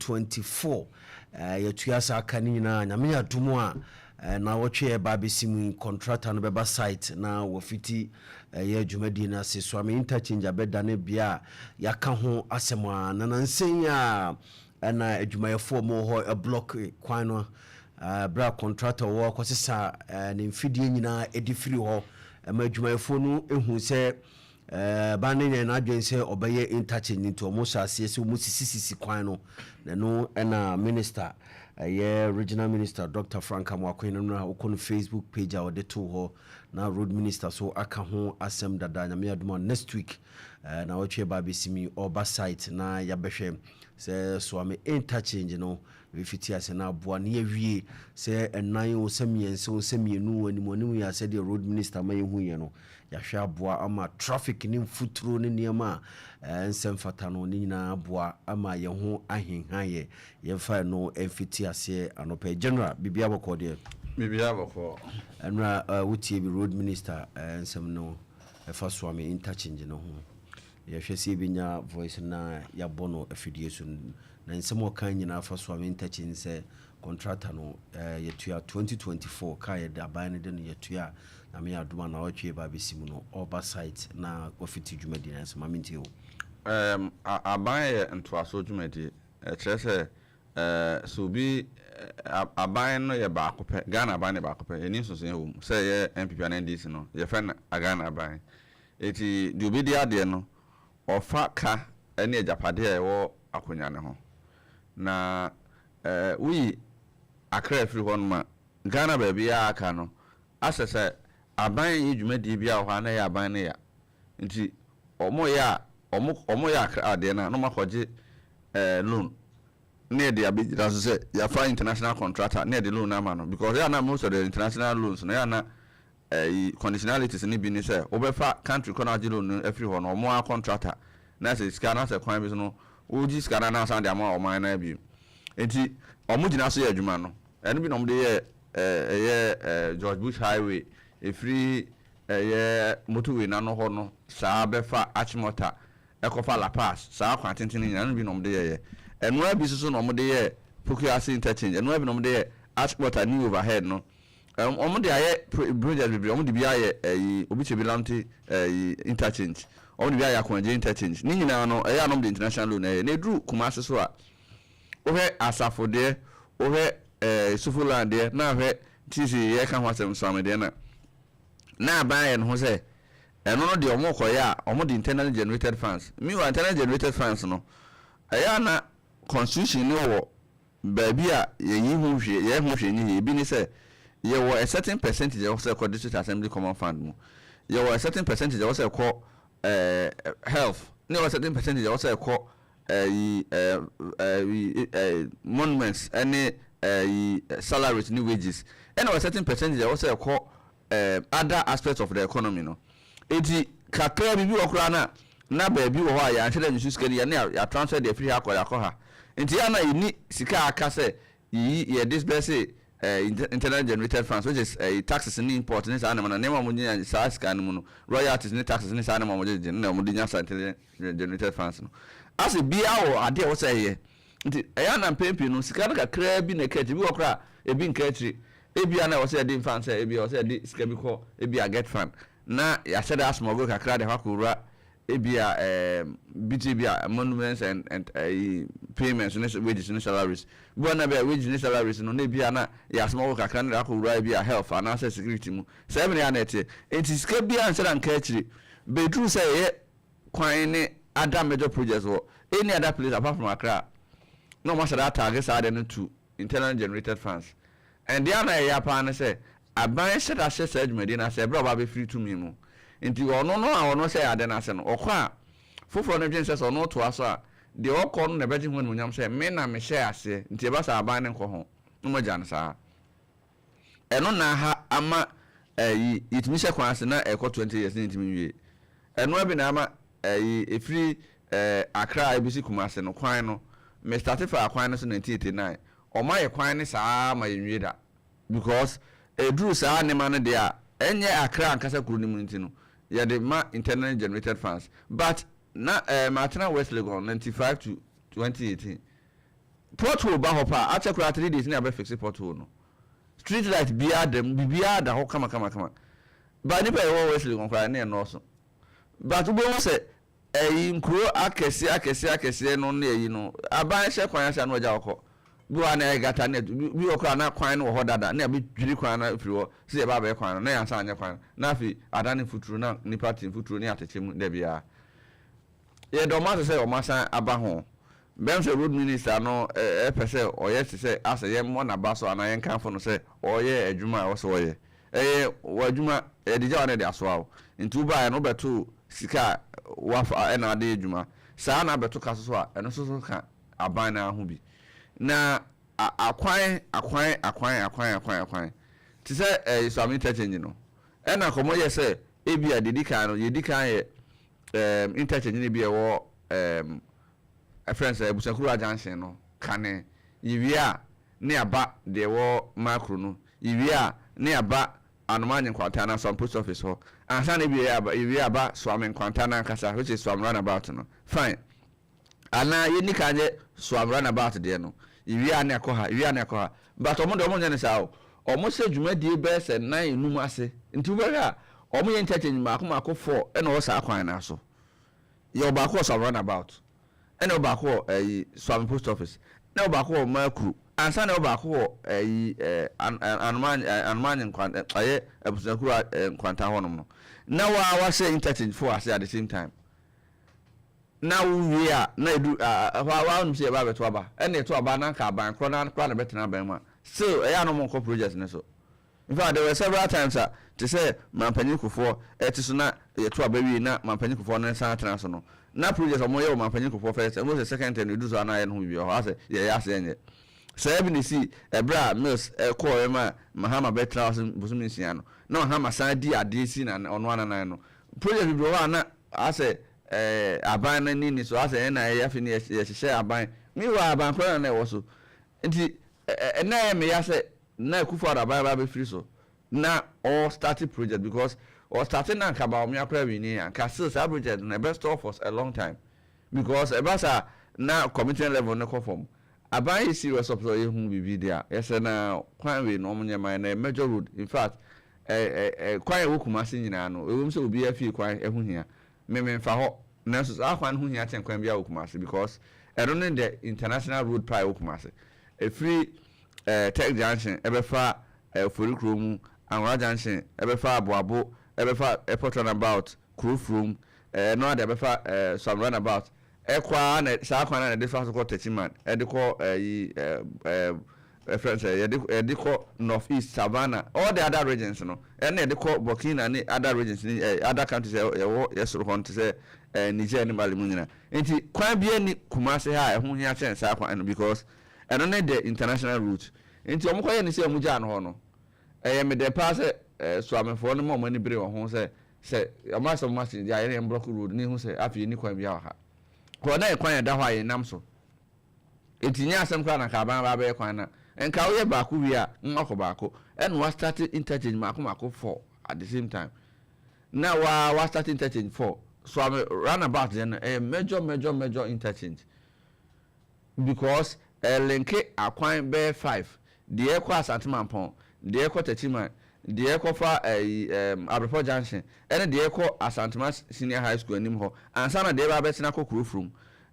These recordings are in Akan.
2024 yetua sa kani na nyame adumu a na wochwe ba besimu contractor no beba site na wofiti ye adwumadi na se Suame Interchange abeda ne bia yaka ho asema na nansen ya na adwumayefo mo ho a block kwan no bra contractor wo kwosesa ne mfidie nyina edifiri ho ma adwumayefo no ehu se bane na adwen se obeye interchange nto mo sase se mo sisisi kwan no no na minister regional minister Dr. Frank Amwakwena na okon Facebook page a wode to ho na road minister so aka ho asem dada nyame aduma next week na wochwe ba besimi oba site na yabehwe se Suame Interchange no fiti ase na aboa na yawie se enan o semiense o semienu animonu ya se the road minister ma yehu ye no yahwe aboa ama traffic ni mfuturo ne niema ensem fata no ni nyina aboa ama ye ho ahenhan ye yemfa no fiti ase anope general bibia bokode bibia boko enra wutie bi road minister ensem no efa Suame Interchange no ho yahwese binya voice na yabono afidie so na nsemo kan nyina fa Suame Interchange se contractor no yetua 2024 kai da ban de no yetua na me aduma na otwe ba besimu no oba site na ofiti dwumadi na nsema minti o aban ye ntoaso dwumadi kyerese so bi aban no ye ba akopɛ Ghana aban ne ba akopɛ eni so ye wo se ye MPP na NDC no ye fa na Ghana aban eti di obi di ade no ofa ka ene ajapade e wo akonya ne ho na we akra free one ma Ghana baby aka no asese aban yedwumadi bia ho na ya aban ne ya nti omo ya akra ade na no makoje loan ne de abidira so se ya fa international contractor ne de loan na ma no because ya na most of the international loans no ya na conditionalities ni bi ni se obefa country kono loan every one omo contractor na se scanner se kwan bi so no oji scanner na sound am o man na bi enti omo gina so ya adwuma no eno bi no de ye George Bush Highway free ye motorway na no ho no saa befa Achimota ekofa La Paz saa kwa tenten ni eno bi no de ye eno abi so no mo de ye Suame Interchange eno abi no de ye Achimota new overhead no omo de aye project bi omo de bi aye obi chebilanti interchange omo de bi aye Akwanje Interchange ni nyina no eya no de international loan na dru Kumasi so a ohe asafo de ohe Sufuland de na hwe tisi ye ka ho asem Suame de na abaye no se eno no de omo koya omo de internally generated funds mi wa internally generated funds no eya na constitution ni wo baabi a ye hu hwe ni bi ni se ye wo a certain percentage of say district assembly common fund mu ye wo a certain percentage of say health ne wo certain percentage of say monuments any salaries ni wages and a certain percentage of say other aspects of the economy no eti kakra bi okura na baabi wo ha ya nhede nsu skeli ya na ya transfer the free akọ ha enti ya na ni sika aka say ye disburse internal generated funds which is taxes in import ni sa na na name mo nya sa scan mu no royalties ni taxes ni sa na mo je na mo nya sa generated funds no as bia wo ade wo say ye nti eya na mpempi no sika ka kra bi na kachi bi okra e bi nka achiri e bia na wo say de fund say e bia wo say de sika bi ko e bia get fund na ya said as mo go kakra de hakura e bia btb monuments and payments and wages and salaries bo na be wages and salaries no na bia na ya small kakra na hakura e bia health and access security mu say me ya na ete enti sika bia nsa nka achiri be true say ye kwan ne other major projects or any other place apart from Accra no must that target side to internal generated funds and the other ya pan say aban said I said medina say bro ba be free to me mu nti no say ade na say no okwa foforo no dwen say no to aso a de okọ no na beji ho no nyam say me na me share ase nti e ba sa aban ne nko ho no mo jan sa eno na ha ama itimi se kwan ase na ekọ 20 years ntimi wie eno abi na ama free Accra ABC Kumasi no kwan no me started for kwan no so 1989 o ma ye kwan ne saa ma ye nwie da because edru saa ne ma no de a enye Accra ankasa kuru ni munti no ye de ma internally generated funds but na Martina West Legon 95 to 2018 pothole ba hɔ pa akyɛ kora 3 days na abe fix pothole no street light bia dem bibia da hɔ kama ba nipa yɛ Wesley konkora na no so but bo sɛ nkuro akɛse no na yi no aban hyɛ kwan asa no agya hɔ bi wa na gata na bi okra na kwan no hɔ dada na bi dwiri kwan na firi hɔ sɛ ba ba kwan na yansa anya kwan na afi adane futuro na nipa tin futuro ni atete mu da bia ye do ma sɛ o masa aba ho bɛn sɛ road minister no pɛ ɔyɛ sɛ asɛ yɛ mo na ba so ana yɛ nkan fo no sɛ ɔyɛ adwuma a wɔsɛ ɔyɛ wadwuma de gya na de aso awo ntu ba ya no beto sika wafa na ade adwuma saa na beto ka so a ɛno so ka aban na ho bi na akwan ti sɛ Suame Interchange no ɛna komo yɛ sɛ ebi a dedikan no yedikan yɛ interchange ne bi ɛwɔ a friends Busakuru junction no kane yiwia ne aba de ɛwɔ macro no yiwia ne aba Anumanya Kwantana some post office ho ansa ne bi yiwia aba Suame Kwantana kasa which is Suame runabout no fine ana yeni kanye Suame runabout de no yiwia ne akɔha but omo de omo nya ne sa o omo se dwumadie be se nan enum ase nti wo bɛhwɛ a omo yɛ interchange mako 4 ɛna wo sa akwan na so yɛ obaako Suame runabout ɛna obaako Suame post office na obaako makru ansa na obaako Anumanya Kwanta ayɛ Busakuru Kwanta honom no na wa say interchange for ase at the same time na we a na edu wa no se ba beto aba ɛna eto aba na nka ban kro na betena ban ma still ɛya no mo project ne so in fact there were several times to say mampanyi kufo ɛti so na eto aba wi na mampanyi kufo no nsa atena so no na project omo yɛ mampanyi kufo first and was second time edu so na yɛ no bi hɔ ase yɛ ase enye sɛ bi ne si ebra mills call ma mahama betena so bosum nsia no na mahama san di ade si na ɔno anan no project bi hɔ na ase aban na ni so ase na ya fi ni ye hye aban mi wa aban kora na wo so nti na me ya se na kufu aban ba be free so na all started project because or starting na ka ba o me akora wi ni anka still sa project na best of for a long time because e ba sa na committee level na conform aban is serious of so ye hu bibi dia yes na kwan we no omnya man na major road in fact kwan wo Kumasi nyina no ewum se obi afi kwan ehu hia mememfa ho na so akwan ho hia chenkwan bia Kumasi because ero ne the international road pie Kumasi a free tech junction ebefa forikro mu Anwara junction ebefa aboabo ebefa airport runabout Krofrom no ade ebefa some runabout ekwa na sa akwan na de fa so ko techiman e de ko friends de ko north east Savannah all the other regions no and de ko Burkina ni other regions ni other countries yesoro hon to say Niger ni Mali munyina enti kwan bia ni Kumasi ha e ho hia chen sa akwan no because and on the international route enti omo koye ni se omo ja no ho no me de pass Suame fo no mo mani bere ho say amaso machine ya yen block road ni hu say afi ni kwan bia ha ko na e kwan da ho aye nam so enti nya asem kwa na ka ban ba be kwan na enka wo ye baako wi a nwako baako and we start interchange mako 4 at the same time now we start interchange 4 so I'm runabout then a major interchange because link akwan be 5 the ekwa Asantemampon the ekwa Techiman the ekwa fa Abreport junction and the ekwa Asantema senior high school anim ho ansa na de ba betina Krofrom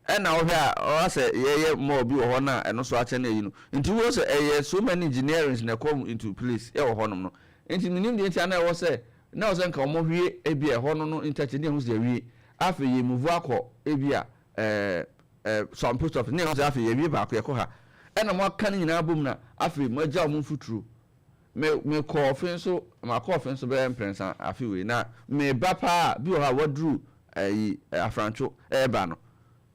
and now here say ye more bi wo na eno so ache na yi no nti wo say so many engineering na come into place e wo honom no nti minim de ntia na wo say na wo say nka omo hwie e bi e ho no interchange hu say hwie afi ye move akọ e bi a some post office ne ho say afi ye bi ba akọ ye ko ha e na mo kan nyina bom na afi mo agya mo futuro me call fin so ma call fin so be imprensa afi we na me ba pa bi o ha wadru afrancho e ba no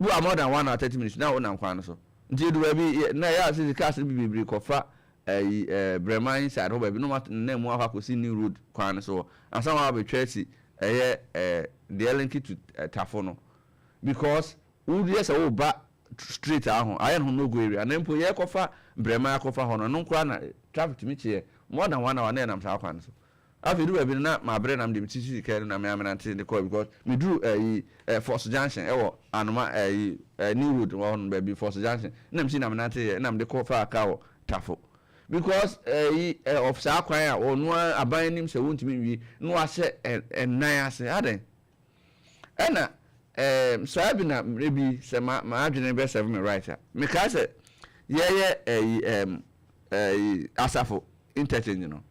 bu more than 1 hour 30 minutes now on kwan so nti do bi na ya se cars bi bibiri kofa Brema inside ho ba bi no na mu akosi new road kwan so ansa wa be twesi the link to Tafo no because who yes o ba street ahụ ayen ho no go area na mpo ye kofa Brema kofa ho no nkura na traffic mi che more than 1 hour na nam sa kwan so After do be na my brain am the titi care na me amenante the call because me do Force Junction anoma New Road one baby Force Junction na me see na amenante na me the call for aka tafo because of sa kwan a onu aban nim se wontimi wi no ase enan ase aden ena so abi na rebi se ma adwene be serve me right me ka se asafo interchange no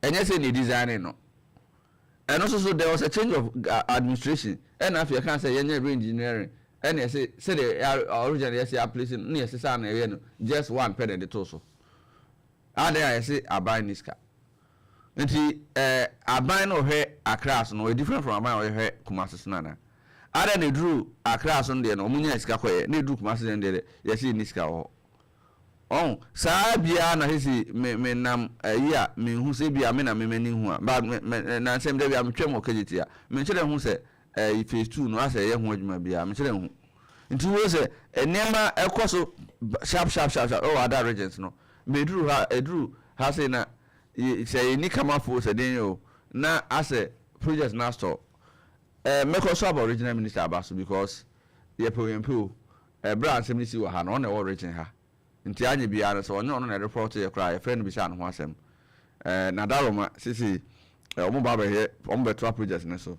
enye say ni design no and also there was a change of administration and if you can say yenye engineering and you say the originally you say placing no say na no just one pen and the toso there I say aban niska nti aban no he across no different from aban we he Kumasi nana other they drew across on there no munya iska koye na drew Kumasi there you see niska ho on saa bia na hisi me nam ya me hu se bia me na me mani hu a ba na nsem de bia me twem okagiti a me kire hu se phase 2 no ase ye hu adwuma bia me kire hu nti wo se enema ekoso sharp oh other regions no me edru ha se na se ni kama fo se den yo na ase project na store me ko so about original minister abaso because ye po brand nsem ni si wa ha no na origin ha nti anye biara so onye ono na report ye kra ye friend bi sha no ho asem na daroma sisi omo baba he omo betra project ne so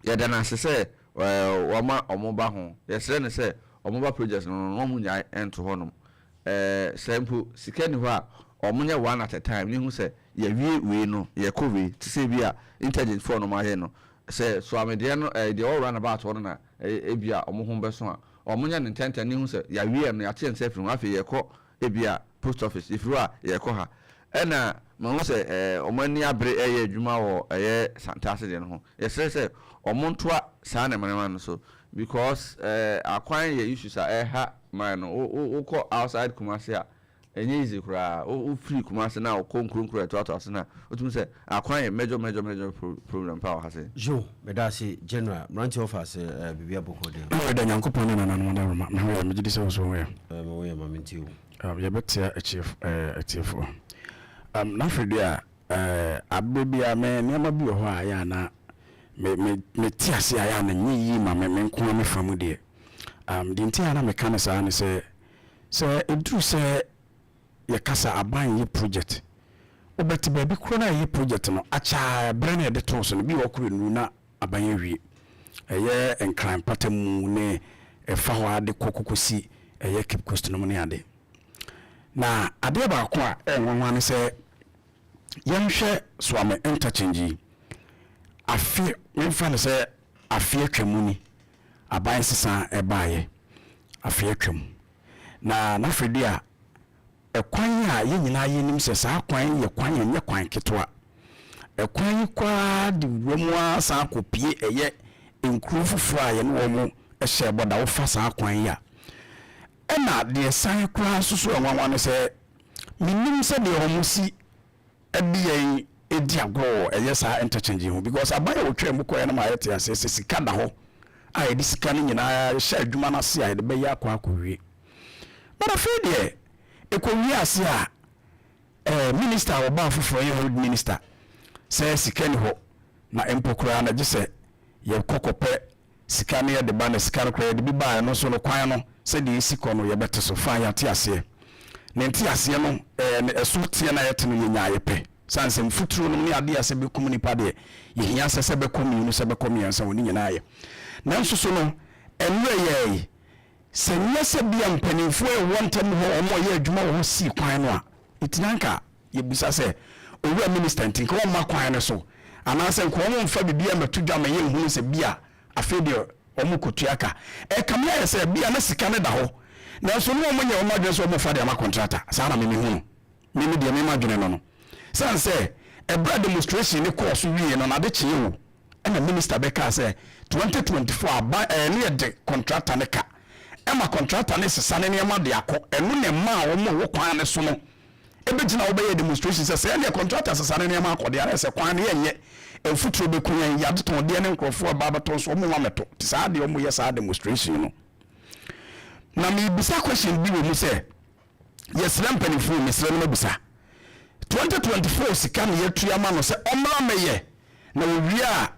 ye da na se omo ba ho ye sere ne se omo ba project no no mu nya ento ho no sample sikani ho a omo nya one at a time ni hu se ye wie no ye covid ti se bia intelligence for no ma he no se so amede no the all run about one na bia omo ho be so a omunya ne tenten ni hu se ya wie no ya chen se firi afi ye kɔ ebia post office ifru a ye kɔ ha ɛna ma hu se omani abre eye adwuma wɔ santase de no ho ye se omontoa saa na manema no so because akwan ye issues a ha man no wo kɔ outside Kumasi a enye easy kura o free Kumasi na o konkronkro eto ase na otum se akwan ye major problem power ha se jo medasi general branch office bibia boko de da nyankopon na nanu na roma na we megidi se so we we ma mentiu ye betia chief na fredi a abebia me niam bi ho a ya na me tiase a ya na nyi ma me nko me famu de di ntia na me kan sa ne se edru se ye kasa aban ye project obeti baby kro na ye project no acha brand e de tonso no bi okro nu na aban ye wie eye enkran patamu ne efa ho ade kokokosi eye keep cost no ne ade na ade ba ko a enwanwa ne se yemhwe Suame Interchange afi memfa ne se afi atwamu ni aban sesa ebaaye afi atwamu na fredi a ekwan a ye nyina ye nim se saa kwan ye kwan ye kwan ketwa ekwan kwa de womwa saa kopie eye enkru fufura a ye no wo ehye boda wo fa saa kwan ya ena de san kwa susu enwanwa ne se minim se de homusi edi edi agro eye saa interchange ho because abaye wo twem ko ye na ma yete ase sika da ho a ye sika ni nyina hye adwuma na se a ye de be ya kwa akɔwie but afede ekowi ase a minister oba foforo ye hold minister say sika ni ho na empokura na gise ye kokope sika ne ye de ba na sika no kra de bi ba no so no kwan no se de sika no ye bete so fa ya te ase na nti ase no eso tie na ye te no ye nya ye pe sanse mfuturo no ne ade ase be community de ye hia se be community no se be community se woni nyina ye na nso so no enwe ye senya se bia mpanimfo e wontam ho omo ye adwuma wo si kwan no a itinanka ye busa se owura minister ntinka wo ma kwan no so ana se ko wo mfa bibia matudwa ma ye hu se bia afede omo kotuaka kamia ye se bia na sika ne da ho na so no omo nya omo adwen so omo fa de ma contractor sa na meme hu meme de me ma adwen no sanse bra demonstration ne course wie no na de chie wo na minister beka se 2024 aba ne de contractor ne ka ema contractor ne sesa ne ne ma de akọ enu ne ma wo mo wo kwan ne so no ebegina wo be ye demonstration se ne contractor sesa ne ne ma akọ de ara se kwan ne ye enfuturo be kunya ya de ton de ne nkrofo ba ba ton so mo wa meto ti sa de mo ye sa demonstration no na mi bisa question bi wo mu se yes ram panifo mi sere no bisa 2024 sika ne yetua ma no se omra meye na owie a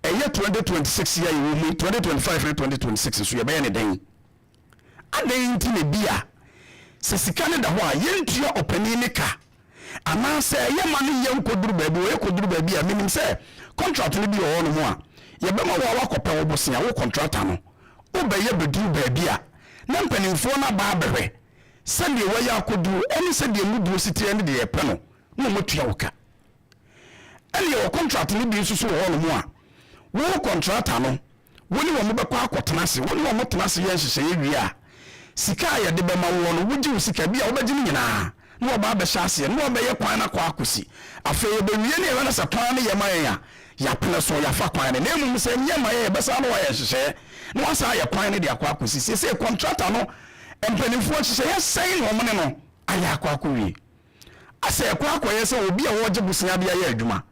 eye 2026 ya yiwo 2025 and 2026 so ye be ne den adan nti ne bia se sika ne da ho a yentua opani ne ka ana se ye ma ne ye nkoduru baabi o ye koduru baabi a minim se contract ne bi o no mo a ye be ma wo akopɛ wo bosia wo contractor no wo be ye beduru baabi a na mpanimfo na ba behwe se de wo ya koduru eni se de muduru sitie ne de ye pɛ no no motua wo ka eni wo contract ne bi susu wo no mo a wo contractor no woni wo mo be kwa akotena se woni wo mo tena se ye nhyehyɛ ye wi a sika ya de be ma wo no wuji wo sika bi a wo be gini nyina na wo ba be hyase na wo be ye kwan na kwa akosi afa ye be wie ne ye na se kwan ne ye ma ya pele so ya fa kwan ne na emu se nye ma ye be sa no wa ye hyehye na wo sa ye kwan ne de akwa akosi se contractor no empanifo hyehye ye sei no mo ne no aya akwa akowi asa akwa akoye se obi a wo gye busia bia ye adwuma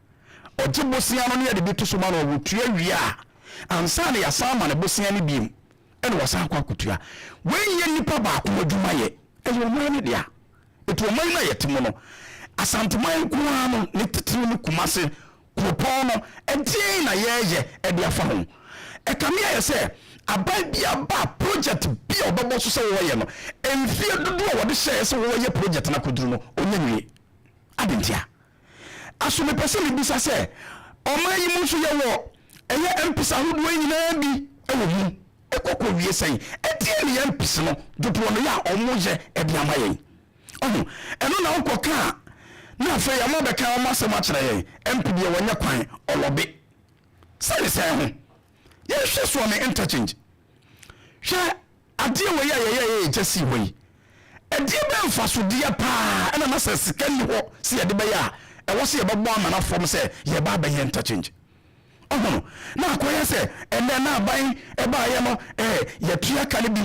ogye busia no ne ye de bitu so ma no wo tua wi a ansa ne ya sa ma ne busia ne biem ene wo sa akwa akotua wen ye nipa ba akwa adwuma ye ezo mo ne dia eto mo na ye timo no asanteman kwa no ne titiri ne Kumasi kupon no enti na ye de afa ho e kamia ye se abai bia ba project bia obebo so se wo ye no emfie dodo wo de share se wo ye project na koduru no onyanwie abentia aso me pese me bisa se omayi mu so ye wo eye empisa hodo nyina bi e wo mu ekoko wie sen etie ne empisa no dodo no ya omoje e de amaye ohu eno na ukoka na fe ya mabeka o masema kire ye empidi ye wanya kwan olobe sele se ho ye hwe Suame Interchange hwe ade we ye jesi we ade be mfa so dia pa ena na se sika ni ho se ye de be ya e wo se ye bebo amana fom se ye ba be interchange oho na akoye se ene na aban e ba ye no ye tua kale bi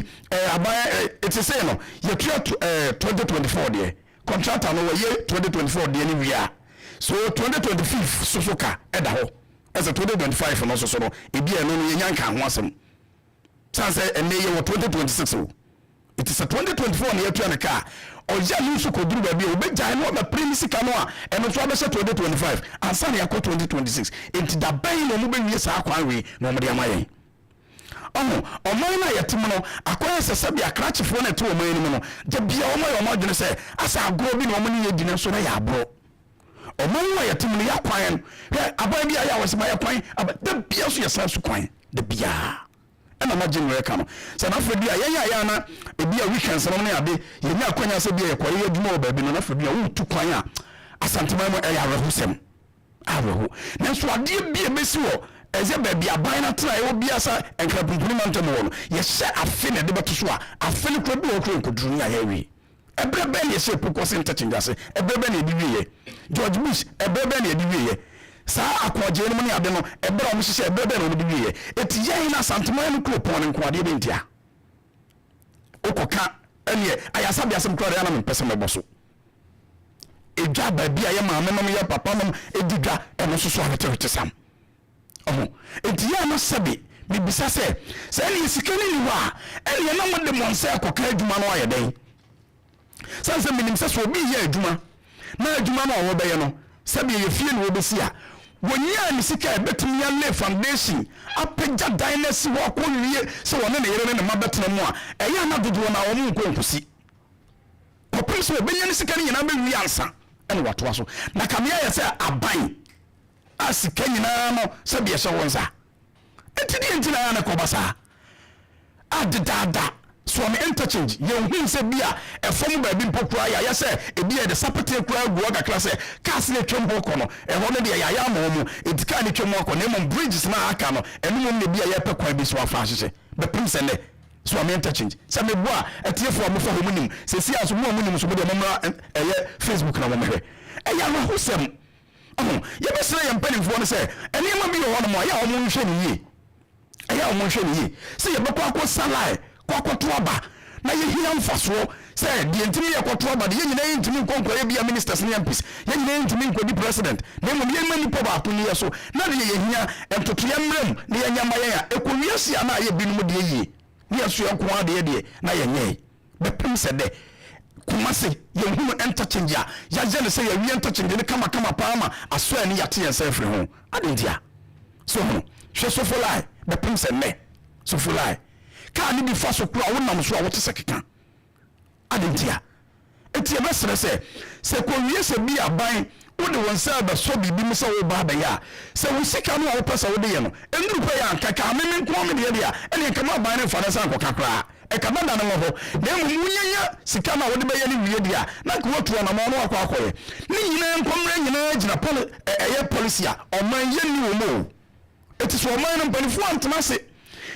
aban eti se no ye tua 2024 de contractor no ye 2024 de ni wia so 2025 so ka e da ho as a 2025 no so no e bia no ye nyanka ho asem sanse ene ye 2026 it is a 2024 na ye tua ne ka oja ni so koduru ba bia obeja no ba premise ka no a eno so abese 2025 ansa na yakọ 2026 enti da ban no mo be wie sa akwan we no mo de amaye oman na yetimo no akoye sese bia krachefo na to oman ni no de bia omo dwene se asa agro bi no mo ni yedine so na ya abro oman na yetimo no yakwan he abai bia ya wose ma yakwan de bia so yesa so kwan de bia ena ma genere ka no se na fodi ayenya ya na ebia weekends no na ade yenya akwanya se bia yekware adwuma obabi no na fodi a wo tu kwan a asantema mo ya rehusem arehu na so ade bia besi wo eze baby aban na tra e obi asa enka pumpunimanto mo no ye hye afi na de beto so a afi ne krobi wo kro nkoduru ya yawi ebrebe na ye se pokose interchanges ebrebe na ediwi ye George Bush ebrebe na ediwi ye sa akwaje no ne ade no ebra mo hye ebrebe na ediwi ye eti ye na santeman no kro pon nko ade bentia okoka ene ayasa bia sem kro na me pese meboso edwa baby aye maame no ye papa no edidwa eno so so awete sam enti ya no sabi bibisa se ni sikani ni wa ele na mo de monse akoka adwuma no ayeden sanse minim se so obi ye adwuma na adwuma no wo be ye no sabi ye fie no obesi a wonya ni sika ebetumi ya lay foundation apagya dynasty wo ko wie se wona na yere ne mabetena mu a eya na dodo na wo mu nkonkusi Opemsuo be nya ni sika ni nyina be wi ansa ene watoa so na kamia ye se aban asika nyina no sabi ehye wonza entidi entina na kobasa adidada Suame Interchange ye hu se bia efom ba bi mpokura ya se ebia de sapete kura guo gakra se cars ne twem ho kono ho ne de ya ma mu etika ne twem ho kono ne bridges na aka no enu mu ne bia ye pe kwa bi so afa hye be prince ne Suame Interchange se me boa etiefo mo fa ho munim se si aso mo munim so be de momra Facebook na mo mehwe eya no husem ye be sere ye mpanimfo no se ene ma bi ho no mo ya o mo nhwe ni yi eya o mo nhwe ni yi se ye be kwa ko salai kwa toaba na ye hia mfaso se die ntimi ye kwato aba de ye nyina ntimi nkonkore bia ministers ne MPs ye nyina ntimi nkodi president na mo ye mani po ba to ne so na de ye hia entoto ye mrem ne ye nyama ye a ekowiase a na ye binum de ye ne so ye nko ade ye de na ye nye be pem se de Kumasi yehunu interchange ya jene say ya interchange ne kama paama aso ani yate yense free ho adentia so ho hwe so folai be pem se ne so folai ka ni bi fa so kura wonam so a wote sekeka adentia etie mesere se ko wie se bi aban wode won sa ba so bibi mu se wo ba ba ya se wo sika no a wo pesa wo de ye no enuru pa ya nkaka me nko me de ya ene kama aban ne fa na san ko kakra e kama da no ho na mu munyanya sika na wo de be ye ni wie dia na ko wotu na mo no akwa akoye ni nyina nkomre nyina gina policy a o man ye ni wo mo eti so man no panifo antama se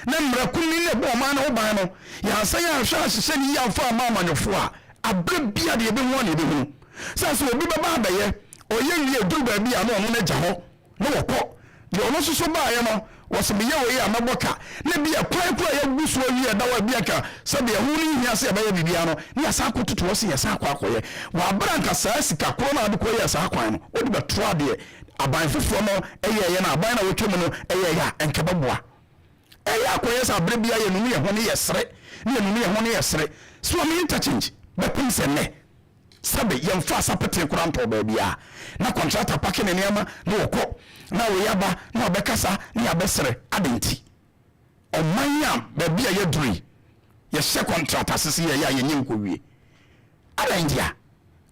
na mra kunni ne bo man no ban no ya san ya hwa hye ni ya fa ma amanyofo a abrebia de be ho ne be hu sanso obi baba abaye oye ni eduru ba bia no na gya ho no wokọ de ono soso ba ye no wosebe ye oye amaboka na bia kwai kwa ya guso yi da wa bia ka sabe hu ni hia se ba ye bibia no ni asa kotutu wo se ya sa akoye wa branka sa sika kro na adiko ye sa akwan no odi ba tro de aban fofo no eye ye na aban na wotwem no eye ya enkebeboa eye akoye sa abrebia ye nunu ye ho ne ye sere ne nunu ye ho ne ye sere Suame Interchange be pinse ne sabe yemfa sapete kuranto ba bia na contractor pake ne niama na wokọ na wo yaba na obekasa na abesere adenti omanya ba bia ye duri ye she contractor sisi ye ya ye nyinko wie ala india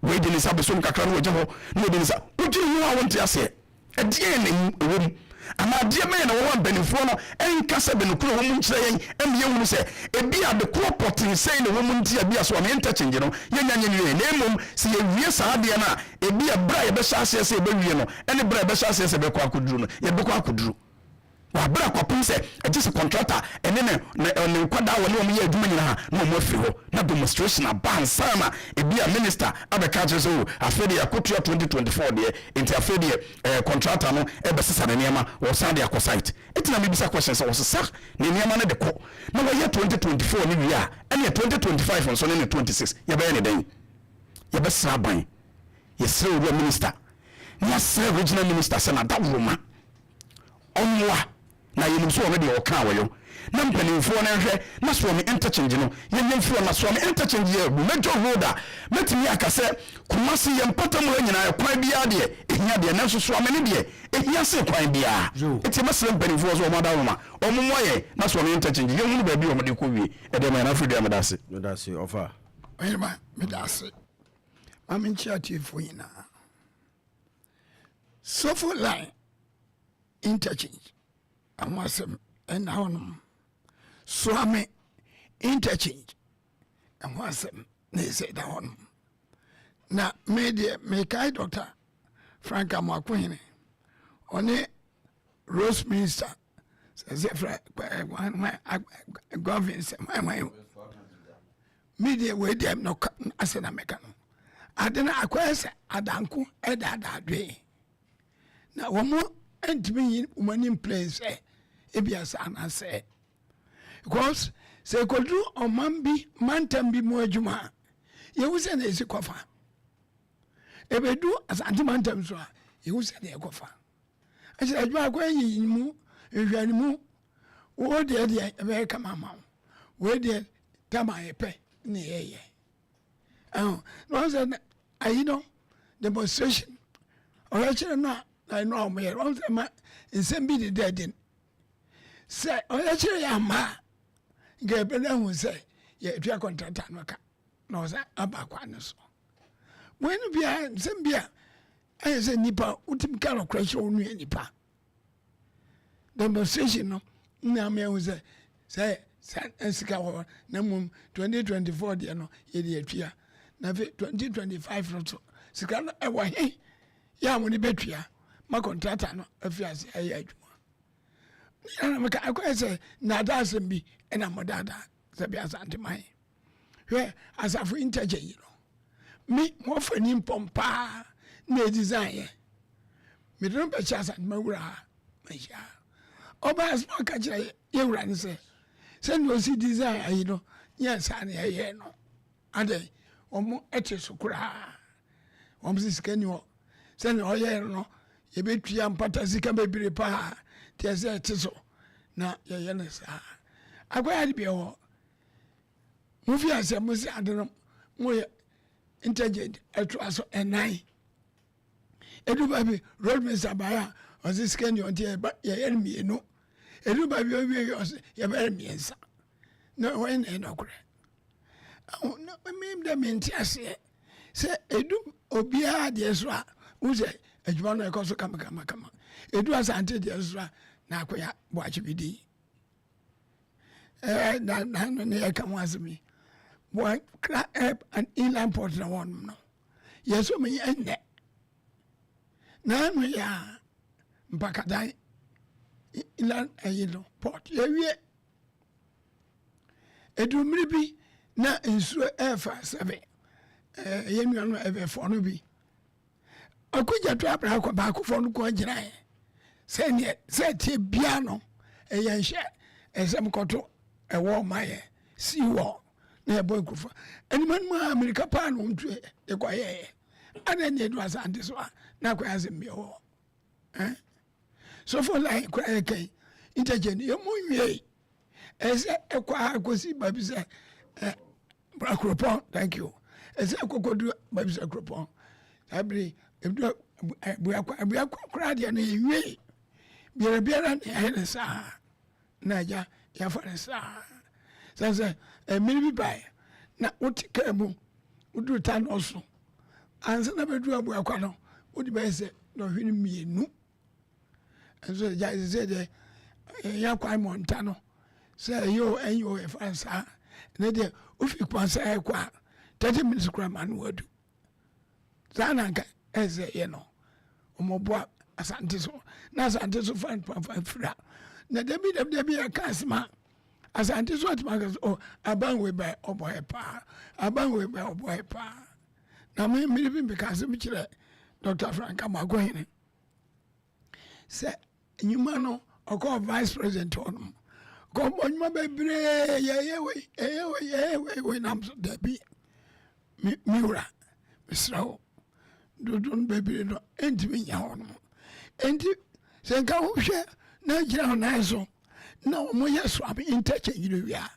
we de ni sabe so kakra no je ho na de ni sa ujiri mu a wonte ase edie ne ewom ama de me na wo banifo no enkasa benukuro wo mu nkire yen emiye hu se ebia de cropotin sei ne wo mu ntia bia so am interchange no yenya ne emom se ye wie saa de na ebia bra ye be hyase se be wie no ene bra be hyase se be kwa akuduru no ye be kwa akuduru wa bra kwapem se agise contractor ene ne kwada wo ne wo ye adwuma nyina ha na mo afiri ho na demonstration abansa na ebia minister abeka jeso afede yakotua 2024 de inti afede contractor no ebe sesa ne niam wo san de akosite etina me bisa questions wo sesa ne niam na de ko na wo ye 2024 ni wi a ene 2025 so ne 26 ye be ne den ye be sra ban ye sra wo minister ni sra regional minister se na dawroma onwa na yenim so de o kan wayo na mpanimfo na hwe na Suame Interchange no yenyemfo na Suame Interchange ye major roader metimi akase Kumasi ye mpatam nyina kwan bia de ehia de na so Suame ne de ehia se kwan bia eti masem mpanimfo so mo da roma omomoye na Suame Interchange ye hunu ba bi o mo de ko wie e de ma na free de medase ofa oyema medase maminchi atifo ina sofo line interchange amasem ena honum Suame Interchange amasem ne se da honum na media me kai Dr. Frank Amakwene one Rose Minister says government my media we dem no asena meka no adena akwese adanko edada dwe na womo entimi umani place ebiasa na say because say kodru omambi mantambi mo adwuma ye wuse na esi kofa ebedu asante mantam so ye wuse na ekofa aje adwuma akwanyi mu ehwani mu wo de ebe kama ma wo de tama epe ni yeye no say I know demonstration or actually no I know me on ma nsem bi de dead say o actually ama ge be na hu say ye twa contractor no ka no say abakwa no so when bia nsem bia I say nipa utim ka no crash onu nipa demonstration no na me hu say sika ho na mum 2024 de no ye de atwa na 2025 no so sika no e wa he ya mo ni betwa ma contractor no afiase ayi adwuma na maka akwese na dasem bi ena modada se bi asante mai hwe asafu interchange no mi mo fani pompa na design ye mi don be cha asante mawura ma sha oba asma ka kire ye wura ni se no si design ayi no yes an ye no ade omo ete sukura omo siskani o se no ye no ye betua mpata sika bebire pa tiase etiso na ye ne sa agwa ya bia ho mu fi ase mu si ade no mu ye interchange ɛtoa and 9 edu baby road minister baya ɔsi scan yon tie yɛyɛ mmienu edu baby owie ɔsi yɛbɛyɛ mmiɛnsa na wɔn na ɛnɔkorɛ na mmemme de mente aseɛ sɛ edu obiara deɛ so a wusɛ adwuma no ɛkɔ so kama edu asante deɛ so a na akɔya boakye bi di na no ne yɛka ho asɛm yi boa kra an inland port na wɔnom no yɛso me ɛnnɛ na no yɛ a mpakadan inland no port yɛwie edumiri bi na nsuo ɛfa sɛbe yɛnua no ɛbɛfɔ no bi akogya to abra akɔ baakofɔ no kɔ gyinae sɛ tie bia no ɛyɛ nhyɛ ɛsɛm kɔto ɛwɔ ma yɛ si wɔ na ɛbɔ nkurɔfo animanom a amerika paa no ɔmtu ɛkɔyɛɛ ana ne ɛdu asante so a na akɔyɛ asɛm bia wɔ sɔfo line kora yɛkai interchange yɛmu nwiei ɛsɛ ɛkɔ akɔsi baabi sɛ kuropɔn thank you ɛsɛ ɛkɔkɔdu baabi sɛ kuropɔn saa bere abuakɔ koraa deɛ no yɛnwiei biara ne ɛyɛ ne saa na agya yɛafa ne saa sɛ sɛ mmiri bi baeɛ na wote kaa mu woduru ta no so ansa na bɛduru abuakɔ no wode bɛyɛ sɛ dɔhwene mmienu ɛnso gya sɛ deɛ yɛyɛ kwan mɔnta no sɛ ɛyɛ o yɛfa saa ne deɛ wofi kwan sɛ ɛkɔ a 30 minutes kora ma no wadu saa na nka ɛsɛ yɛ no ɔmɔboa asante so na asante so fa fira na dabi yɛka asɛm a asante so atuma ka so aban wei ba ɔbɔyɛ paa aban wei ba ɔbɔyɛ paa na mmiri bi mbɛka asɛm kyerɛ Dr. Frank Amagohene sɛ nnwuma no ɔkɔɔ vice president hɔnom kɔmbɔ nnwuma bebree yɛyɛ wei nam so dabi miwura mesrɛ wo dodo no bebree no ɛntimi nya hɔnom enti sɛ nka wohwɛ na gyina ho nan so na ɔmo yɛ Suame Interchange no wie a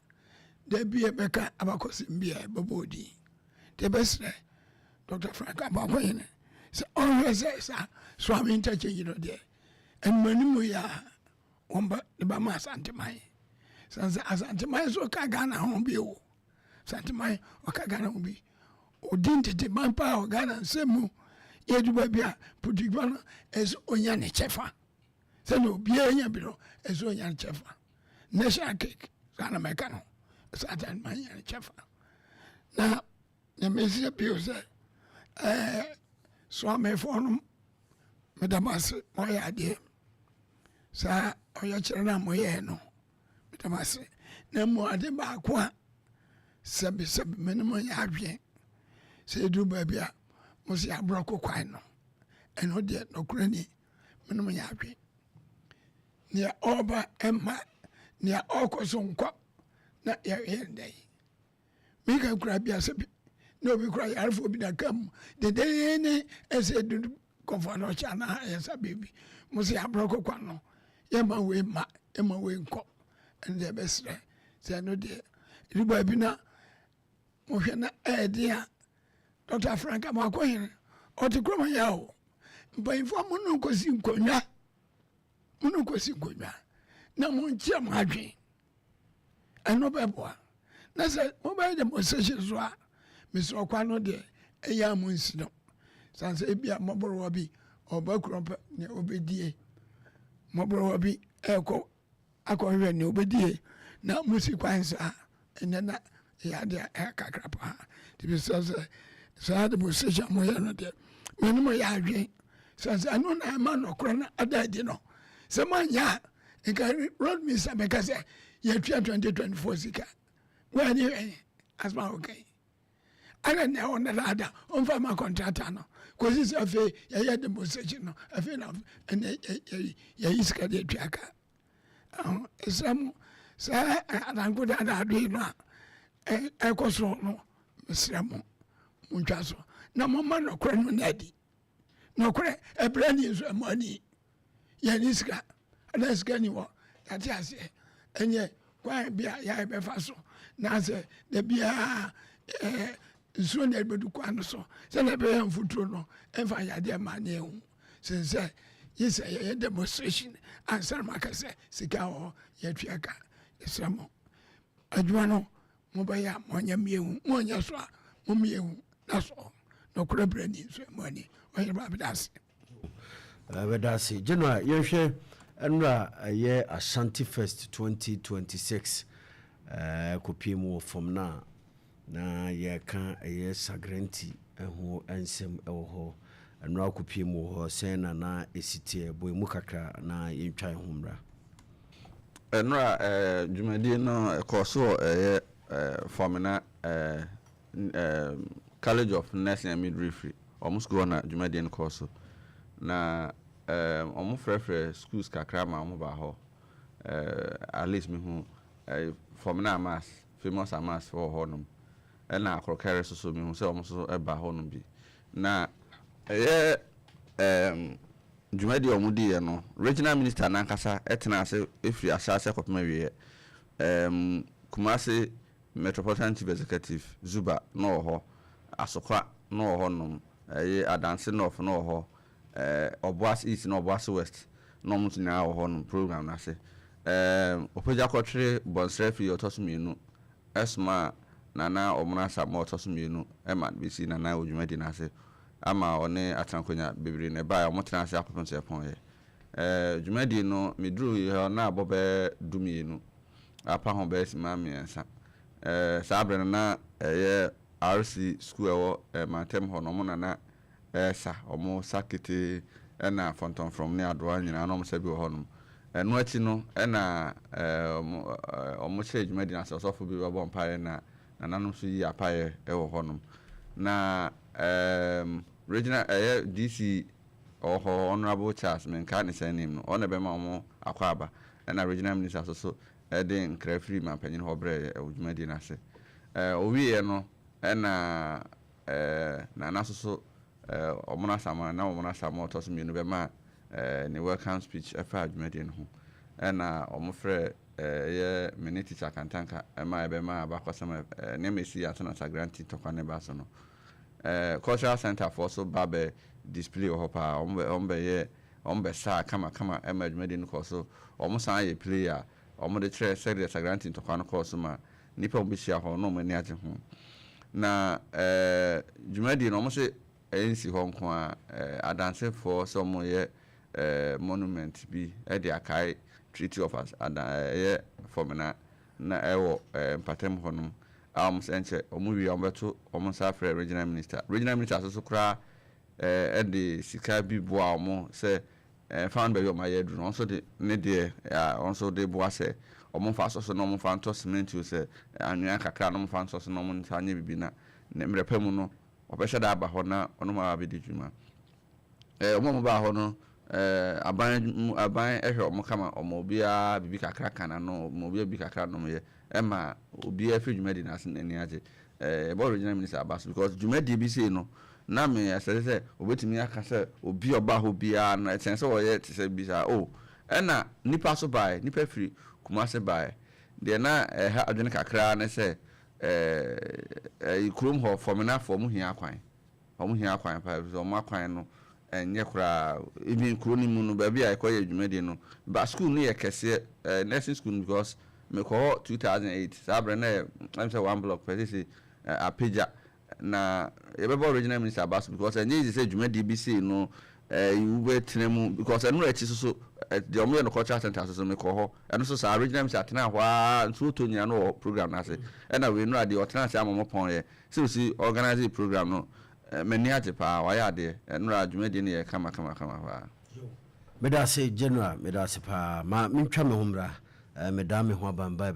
dabi yɛbɛka abakɔsɛm bi a ɛbɛbɔ odin nti ɛbɛsrɛ Dr. Frank Amagohene sɛ ɔhwɛ sɛ saa Suame Interchange no deɛ ɛnumanimu yɛ a wɔmba ne ba ma asanteman sɛ asanteman so ɔka Ghana ho bi o asanteman ɔka Ghana ho bi odin tete man paa wɔ Ghana nsɛm mu yɛduba bi a putigba no ɛsɛ ɔnya ne kyɛfa sɛne obiara nya bi no ɛsɛ ɔnya ne kyɛfa national cake saa na mɛka no ɛsɛ asanteman nya ne kyɛfa na nyamɛsiɛ bio sɛ Suamefoɔ no medam ase ɔyɛ adeɛ saa ɔyɛ kyerɛ no a moyɛɛ no medam ase na mmu ade baako a sɛbesɛbe mene mo yɛ adwene sɛ ɛduru baabi a mo sɛ aborɔko kwan no ɛno deɛ nɔkora ni mene mo yɛ adwene nea ɔba ɛma nea ɔkɔ so nkɔ na yɛyɛ ndɛ meka kura bi asɛ bi na obi kura yarefoɔ bi na ka mu dedee ne ɛsɛ dudu kɔmfɔ no ɔkyɛ na yɛsa baabi mo sɛ aborɔko kwan no yɛma wei ma yɛma wei nkɔ ɛno deɛ ɛbɛserɛ sɛ ɛno deɛ ɛdu baabi na mohwɛ na ɛɛde a Dr. Frank Amagohene ɔte kuroma yɛ o mpanyimfoɔ mo no nkɔsi nkonnwa na monkyerɛ mo adwen ɛno bɛboa na sɛ mobɛyɛ demonstration so a mesɛ ɔkwa no deɛ ɛyɛ a mo nsi no san sɛ ebia mmɔborɔwa bi ɔba kurɔmpa nea wobɛdie mmɔborɔwa bi ɛkɔ akɔhwɛ nea wobɛdie na musi kwan saa ɛnɛ na ɛyɛ adeɛ ɛyɛ kakra paa nti mesɛ sɛ saa demonstration moyɛ no deɛ mene moyɛ adwen san sɛ ɛno na ɛma nɔkorɔ no ada adi no sɛ moanyɛ a nka road minister bɛka sɛ yɛtua 2024 sika woane hwɛ asma wokai ana nea ɔna dada ɔmfa ma contractor no kɔsi sɛ afei yɛyɛ demonstration no afei na ɛnɛ yɛyi sika de atua ka ɛsrɛ mo saa adanko dada adoe no a ɛkɔ so no mesrɛ mo montwa so na momma nɔkorɛ no na adi nɔkorɛ ɛbrɛ ne nso ɛmɔ ani yɛne sika ana sika ni wɔ yɛte aseɛ ɛnyɛ kwan bi a yɛbɛfa so na sɛ da biaa nsuo na ebedu kwan so se na be yan futuro no emfa yade ma na ehu se yes ye demonstration answer maka se sika ho ye tuaka esramo adwuma no mo ba ya mo nya miehu mo nya so a mo miehu na so no kura brani so mo ani o ye ba bidase bedase general ye hwe enra ye Ashanti Fest 2026 kopie mu from na ye ka ye sagranti eho ensem ewo ho enra kopie mu ho sen na esitie boy mu kakra na yentwan homra enra jumadi no ekoso ye formina College of Nursing and Midwifery almost go na jumadi no course na omo frefre schools kakra ma omo ba ho at least me hu formina mass famous mass for honum na akrokere so me hu se omo so e ba honum bi na jumadi omo di ye no regional minister na nkasa etena ase efri asase kopema wie Kumasi Metropolitan Chief Executive Zuba no ho asokwa no ho nom adanse north no ho Obuas East no Obuas West no mo tina ho nom program na se opeja kwotre bonsrefi otosumienu esma nana omuna samo otosumienu ema bisi nana odwumadi na se ama one atrankonya bebiri ne ba omotena se akopemse pon ye dwumadi no medru ye na abobe dumienu apa ho be sima miensa sabre na ye RC school ewo mantem ho no mo nana sa omo sakete na fonton from ne adoa nyina no mo sabi ho no eno achi no na omo che dwumadi na so bi bo mpae na nanom so yi apae ewo ho no na regional DC oho honorable Charles menka ne sanim no ona be ma omo akwaba na regional minister so den krafri man panyin ho bre dwumadi na se owie no na na so omuna sama na omuna sama to so mienu be ma ne welcome speech afa dwumadi no ho na omofre ye mini teacher kantanka ma be ma abakosama ne mesi atona sagranti to kwane ba so no cultural center for so babe display ho pa ombe ye ombe sa kama ma dwumadi no ko so omusan ye player omo de tre sede sagranti to kwane ko so ma nipa ombishia ho no mani age ho na dwumadi no mo se ensi ho nko a adanse for so mo ye monument bi e de akai Treaty of us ye formina na ewo mpatem honum senche omuwi ombeto omusafre regional minister so kra de sika bi boa omo se found be my yedu also de ne de also de boa se omo fa so no omo fa nto cement se anua kakra no omo fa so no omo ntanye bibi na ne mrepam no obehye da aba ho na ono ma be dijuma omo ba ho no aban ehwe omo kama omo bia bibi kakra kana no omo bia bibi kakra no ye ema obi afi dwumadi na asen ani age ebo regional minister abas because dwumadi bi say no na me asese obetimi aka se obi oba ho bia na sense wo ye tse bi sa ena nipa so bai nipa free Kumasi bai de na ha adwene kakra na se ikrom ho formina form hia kwan pa so mo akwan no enye kura even kroni mu no ba bia ekoye adwumadi no ba school no ye kese nursing school because me ko 2008 sabre na I'm say one block per say apeja na yebeba original minister Abbas because enye is say adwumadi bi say no you wait tremu because enu echi so the omo no cultural center so me ko ho enu so sa original minister atena hwa nso tonya no program na say na we no ade otena say amamo pon ye si organize program no mani ate pa wa ya de enu adwumadi ne ye kama pa medase general medase pa ma mentwa me homra medame ho abamba